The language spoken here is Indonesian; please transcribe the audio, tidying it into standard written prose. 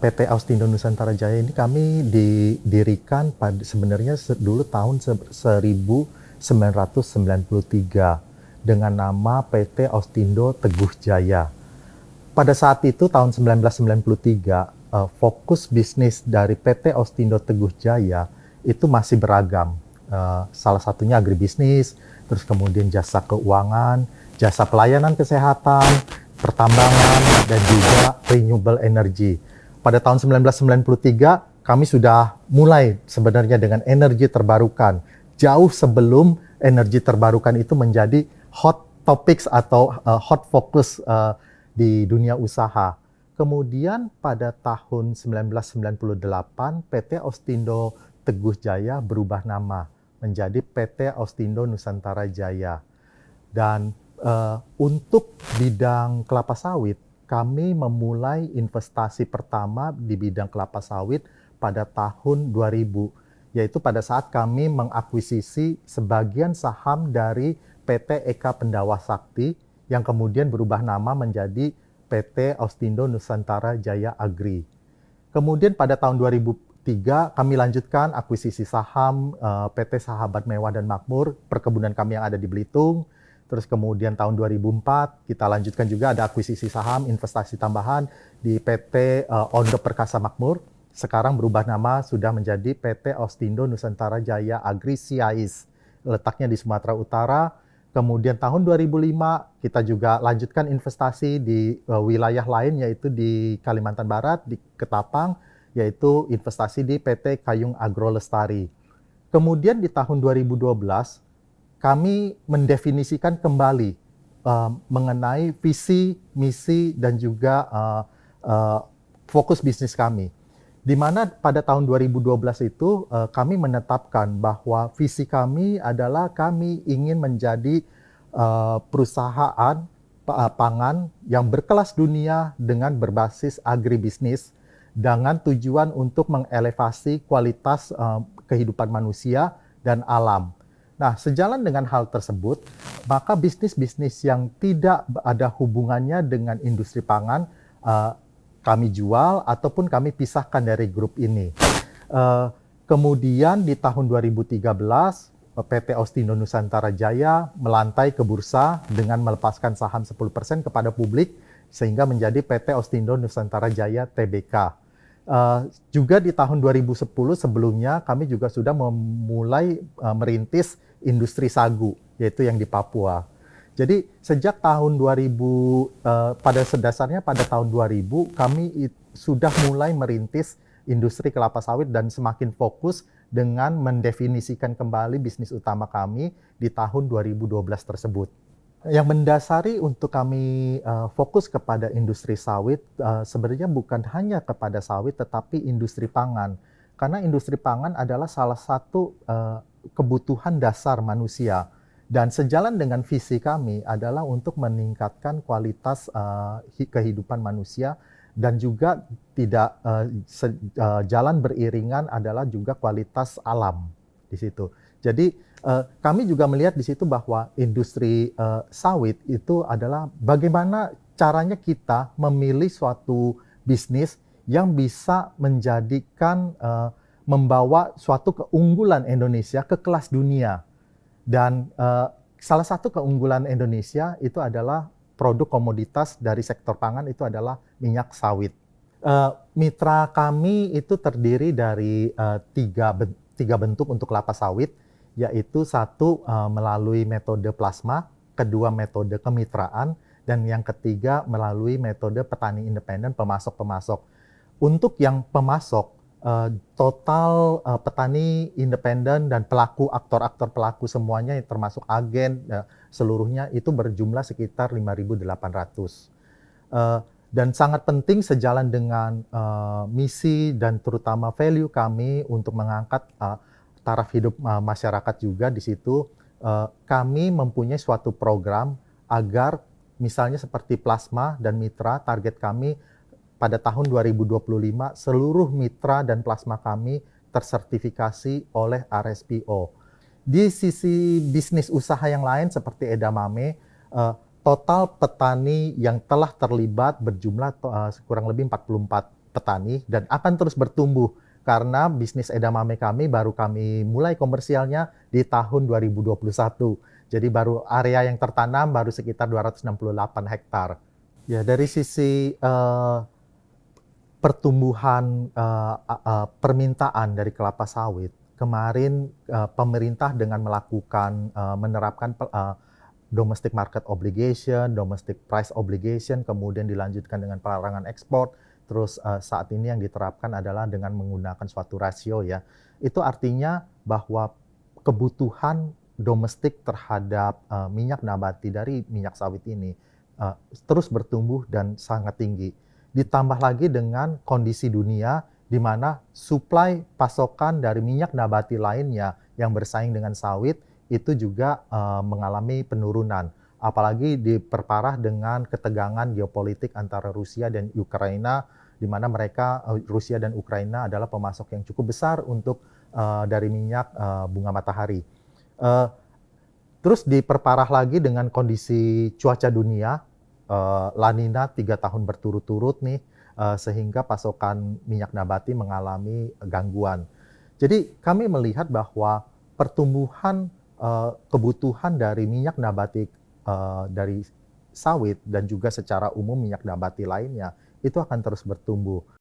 PT Austindo Nusantara Jaya ini kami didirikan sebenarnya dulu tahun 1993 dengan nama PT Austindo Teguh Jaya. Pada saat itu tahun 1993 fokus bisnis dari PT Austindo Teguh Jaya itu masih beragam. Salah satunya agribisnis, terus kemudian jasa keuangan, jasa pelayanan kesehatan, pertambangan, dan juga renewable energy. Pada tahun 1993, kami sudah mulai sebenarnya dengan energi terbarukan. Jauh sebelum energi terbarukan itu menjadi hot topics atau hot focus di dunia usaha. Kemudian pada tahun 1998, PT Austindo Teguh Jaya berubah nama menjadi PT Austindo Nusantara Jaya. Dan untuk bidang kelapa sawit, kami memulai investasi pertama di bidang kelapa sawit pada tahun 2000, yaitu pada saat kami mengakuisisi sebagian saham dari PT Eka Pendawa Sakti yang kemudian berubah nama menjadi PT Austindo Nusantara Jaya Agri. Kemudian pada tahun 2003 kami lanjutkan akuisisi saham PT Sahabat Mewah dan Makmur, perkebunan kami yang ada di Belitung. Terus kemudian tahun 2004 kita lanjutkan juga ada akuisisi saham investasi tambahan di PT Ondo Perkasa Makmur. Sekarang berubah nama sudah menjadi PT Austindo Nusantara Jaya Agri Siais. Letaknya di Sumatera Utara. Kemudian tahun 2005 kita juga lanjutkan investasi di wilayah lain yaitu di Kalimantan Barat, di Ketapang, yaitu investasi di PT Kayung Agro Lestari. Kemudian di tahun 2012 kami mendefinisikan kembali mengenai visi, misi, dan juga fokus bisnis kami. Di mana pada tahun 2012 itu kami menetapkan bahwa visi kami adalah kami ingin menjadi perusahaan pangan yang berkelas dunia dengan berbasis agribisnis dengan tujuan untuk mengelevasi kualitas kehidupan manusia dan alam. Nah, sejalan dengan hal tersebut, maka bisnis-bisnis yang tidak ada hubungannya dengan industri pangan kami jual ataupun kami pisahkan dari grup ini. Kemudian di tahun 2013, PT Austindo Nusantara Jaya melantai ke bursa dengan melepaskan saham 10% kepada publik sehingga menjadi PT Austindo Nusantara Jaya Tbk. Juga di tahun 2010 sebelumnya kami juga sudah memulai merintis industri sagu, yaitu yang di Papua. Jadi sejak tahun 2000, pada dasarnya pada tahun 2000 kami sudah mulai merintis industri kelapa sawit dan semakin fokus dengan mendefinisikan kembali bisnis utama kami di tahun 2012 tersebut. Yang mendasari untuk kami fokus kepada industri sawit sebenarnya bukan hanya kepada sawit tetapi industri pangan. Karena industri pangan adalah salah satu kebutuhan dasar manusia. Dan sejalan dengan visi kami adalah untuk meningkatkan kualitas kehidupan manusia dan juga tidak jalan beriringan adalah juga kualitas alam di situ. Jadi kami juga melihat di situ bahwa industri sawit itu adalah bagaimana caranya kita memilih suatu bisnis yang bisa menjadikan membawa suatu keunggulan Indonesia ke kelas dunia. Dan salah satu keunggulan Indonesia itu adalah produk komoditas dari sektor pangan itu adalah minyak sawit. Mitra kami itu terdiri dari tiga bentuk untuk kelapa sawit, yaitu satu melalui metode plasma, kedua metode kemitraan, dan yang ketiga melalui metode petani independen pemasok-pemasok. Untuk yang pemasok, total petani independen dan pelaku, aktor-aktor pelaku semuanya termasuk agen, seluruhnya itu berjumlah sekitar 5.800. Dan sangat penting sejalan dengan misi dan terutama value kami untuk mengangkat taraf hidup masyarakat juga di situ, kami mempunyai suatu program agar misalnya seperti plasma dan mitra, target kami pada tahun 2025 seluruh mitra dan plasma kami tersertifikasi oleh RSPO. Di sisi bisnis usaha yang lain seperti edamame, total petani yang telah terlibat berjumlah kurang lebih 44 petani dan akan terus bertumbuh karena bisnis edamame kami baru kami mulai komersialnya di tahun 2021. Jadi baru area yang tertanam baru sekitar 268 hektar. Ya, dari sisi pertumbuhan permintaan dari kelapa sawit, kemarin pemerintah dengan melakukan menerapkan domestic market obligation, domestic price obligation, kemudian dilanjutkan dengan pelarangan ekspor. Terus saat ini yang diterapkan adalah dengan menggunakan suatu rasio ya. Itu artinya bahwa kebutuhan domestik terhadap minyak nabati dari minyak sawit ini uh, terus bertumbuh dan sangat tinggi. Ditambah lagi dengan kondisi dunia di mana suplai pasokan dari minyak nabati lainnya yang bersaing dengan sawit itu juga mengalami penurunan. Apalagi diperparah dengan ketegangan geopolitik antara Rusia dan Ukraina, di mana mereka Rusia dan Ukraina adalah pemasok yang cukup besar untuk dari minyak bunga matahari. Uh, Terus diperparah lagi dengan kondisi cuaca dunia, La Nina 3 tahun berturut-turut nih, sehingga pasokan minyak nabati mengalami gangguan. Jadi kami melihat bahwa pertumbuhan kebutuhan dari minyak nabati dari sawit dan juga secara umum minyak nabati lainnya itu akan terus bertumbuh.